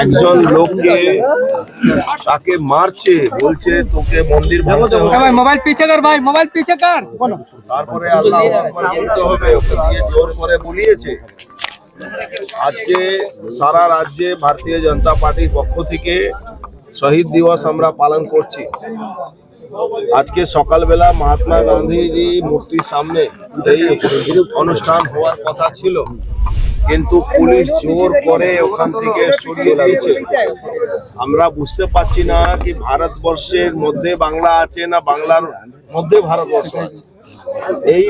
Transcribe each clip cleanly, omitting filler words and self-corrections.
একজন লোককে তাকে মারছে, বলছে তোকে মন্দির ভাঙতে হবে, মোবাইল পিছে কর ভাই, মোবাইল পিছে কর। তারপরে আল্লাহু আকবার বলতে হবে, ওকে দিয়ে জোর করে বলিয়েছে। আজকে সারা রাজ্যে ভারতীয় জনতা পার্টির পক্ষ থেকে শহীদ দিবস আমরা পালন করছি। আজকে সকালবেলা মহাত্মা গান্ধীজি মূর্তির সামনে এই অনুষ্ঠান হওয়ার কথা ছিল, কিন্তু পুলিশ জোর করে ওখান থেকে সরিয়ে দিয়েছে। আমরা বুঝতে পারছি না কি ভারতবর্ষের মধ্যে বাংলা আছে না বাংলার মধ্যে ভারতবর্ষ আছে। এই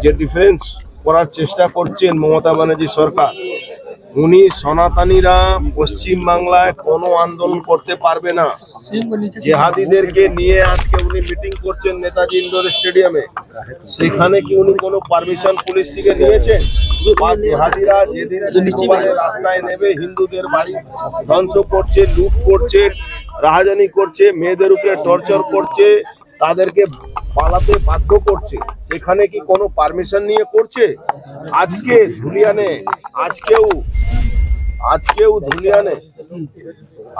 যে ডিফারেন্স করার চেষ্টা করছেন মমতা ব্যানার্জি সরকার, উনি সনাতনীরা পশ্চিম বাংলায় কোনো আন্দোলন করতে পারবে না। জেহাদিদেরকে নিয়ে আজকে উনি মিটিং করছেন নেতাজি ইন্ডোর স্টেডিয়ামে, সেখানে কি উনি কোনো পারমিশন পুলিশ থেকে নিয়েছেন? বা জেহাদিরা যেদিন শুক্রবারে রাস্তায় নেবে হিন্দুদের বাড়ি ধ্বংস করছে, লুট করছে, রাহাজানি করছে, মেয়েদের উপরে টর্চার করছে, তাদেরকে পালাতে বাধ্য করছে, সেখানে কি কোনো পারমিশন নিয়ে করছে? আজকে ধুলিয়ানে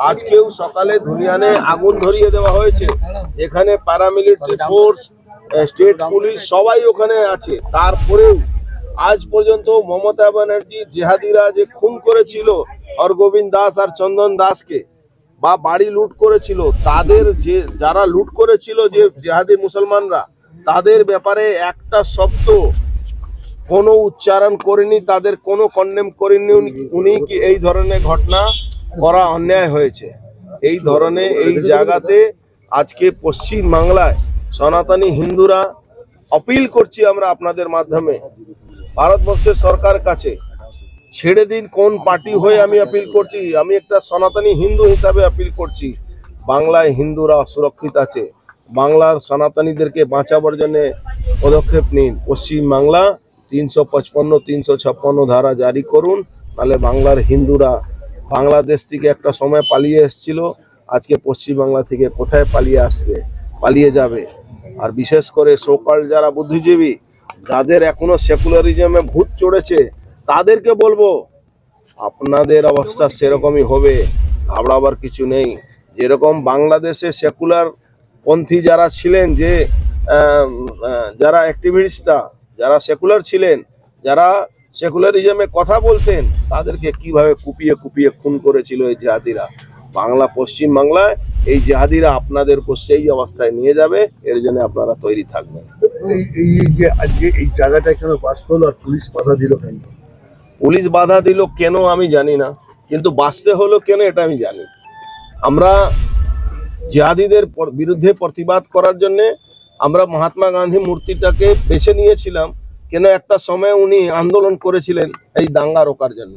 আজকেও সকালে ধুলিয়ানে আগুন ধরিয়ে দেওয়া হয়েছে। এখানে প্যারামিলিটারি ফোর্স, স্টেট পুলিশ সবাই ওখানে আছে। তারপরেও আজ পর্যন্ত মমতা ব্যানার্জি জেহাদিরা যে খুন করেছিল হরগোবিন্দ দাস আর চন্দন দাসকে, বা বাড়ি লুট করেছিল, তাদের যে যারা লুট করেছিল যে জেহাদি মুসলমানরা, তাদের ব্যাপারে একটা শব্দ কোনো উচ্চারণ করেনি, তাদের কোনো কন্ডেম করেনি। উনি কি এই ধরনের ঘটনা করা অন্যায় হয়েছে? এই ধরনের এই জায়গাতে আজকে পশ্চিম বাংলায় সনাতনী হিন্দুরা আপিল করছি আমরা আপনাদের মাধ্যমে ভারতবর্ষের সরকার কাছে, ছেড়ে দিন কোন পার্টি হয়ে আমি আপিল করছি, আমি একটা সনাতনী হিন্দু হিসাবে আপিল করছি। বাংলায় হিন্দুরা সুরক্ষিত আছে, বাংলার সনাতনীদেরকে বাঁচাবার জন্য পদক্ষেপ নিন। পশ্চিম বাংলা 355, 356 ধারা জারি করুন, তাহলে বাংলার হিন্দুরা বাংলাদেশ থেকে একটা সময় পালিয়ে এসেছিল, আজকে পশ্চিমবাংলা থেকে কোথায় পালিয়ে আসবে, পালিয়ে যাবে। আর বিশেষ করে সোকাল যারা বুদ্ধিজীবী, যাদের এখনো সেকুলারিজমে ভূত চড়েছে, তাদেরকে বলবো আপনাদের অবস্থা সেরকমই হবে, ঘাবড়াবার কিছু নেই। যেরকম বাংলাদেশে সেকুলার পন্থী যারা ছিলেন, যে যারা অ্যাক্টিভিস্টরা, যারা সেকুলার ছিলেন, যারা সেকুলারিজমে কথা বলতেন, তাদেরকে কিভাবে কুপিয়ে কুপিয়ে খুন করেছিল এই জেহাদিরা, বাংলা পশ্চিম বাংলায় এই জেহাদিরা আপনাদেরকে সেই অবস্থায় নিয়ে যাবে। এর জন্য আপনারা তৈরি থাকবেন। এই যে আজকে এই জায়গাটা কেন বাঁচতে হলো আর পুলিশ বাধা দিল কেন? পুলিশ বাধা দিল কেন আমি জানি না, কিন্তু বাঁচতে হলো কেন এটা আমি জানি। আমরা জিহাদিদের বিরুদ্ধে প্রতিবাদ করার জন্য আমরা মহাত্মা গান্ধী মূর্তিটাকে বেছে নিয়েছিলাম, কেন একটা সময় উনি আন্দোলন করেছিলেন এই দাঙ্গা রোকার জন্য,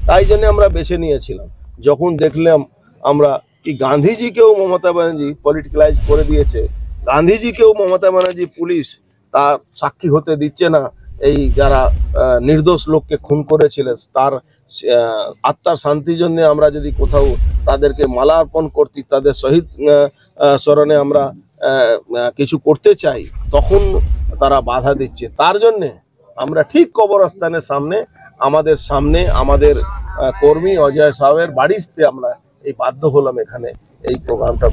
তাই জন্য আমরা বেছে নিয়েছিলাম। যখন দেখলাম আমরা কি গান্ধীজিকেও মমতা ব্যানার্জি পলিটিক্যালাইজ করে দিয়েছে, গান্ধীজিকেও মমতা ব্যানার্জি পুলিশ তার সাক্ষী হতে দিচ্ছে না, এই যারা নির্দোষ লোককে খুন করেছিলেন তার আত্মার শান্তির জন্য আমরা যদি কোথাও তাদেরকে মালা অর্পণ করতে, তাদের শহীদ স্মরণে আমরা কিছু করতে চাই, তখন তারা বাধা দিচ্ছে। তার জন্যে আমরা ঠিক কবরস্থানের সামনে আমাদের কর্মী অজয় সাহেবের বাড়িতে আমরা এই বাধ্য হলাম এখানে এই প্রোগ্রামটা।